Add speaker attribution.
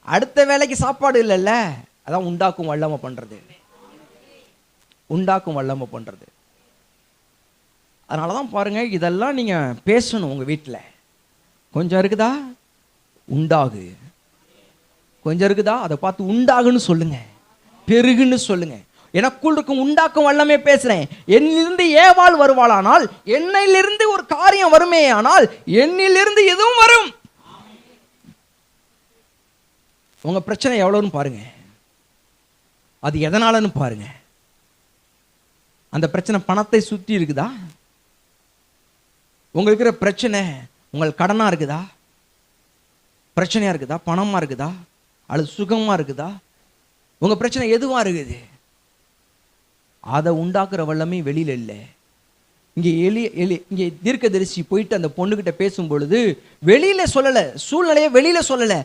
Speaker 1: அடுத்த வேலைக்கு சாப்பாடு இல்லைல்ல, அதான் உண்டாக்கும் வல்லமை பண்றது. உண்டாக்கும் வல்லமை பண்றது. அதனாலதான் பாருங்க, இதெல்லாம் நீங்க பேசணும் உங்க வீட்டில். கொஞ்சம் இருக்குதா, உண்டாகு. கொஞ்சம் இருக்குதா, அதை பார்த்து உண்டாகுன்னு சொல்லுங்க, பெருகுன்னு சொல்லுங்க. எனக்குள் இருக்கும் உண்டாக்கும் வல்லமே பேசுறேன். என்னிலிருந்து ஏவாள் வருவாளானால், என்னிலிருந்து ஒரு காரியம் வருமே ஆனால் என்னிலிருந்து எதுவும் வரும். உங்க பிரச்சனை எவ்வளவுன்னு பாருங்க, அது எதனாலன்னு பாருங்க. அந்த பிரச்சனை பணத்தை சுற்றி இருக்குதா? உங்களுக்கு இருக்கிற பிரச்சனை உங்கள் கடனா இருக்குதா, பிரச்சனையா இருக்குதா, பணமா இருக்குதா, அல்லது சுகமா இருக்குதா? உங்க பிரச்சனை எதுவா இருக்குது? அதை உண்டாக்குற வல்லமே வெளியில இல்லை. இங்கே தீர்க்கதரிசி போயிட்டு அந்த பொண்ணுகிட்ட பேசும் பொழுது வெளியில சொல்லல, சூழ்நிலையை வெளியில சொல்லல,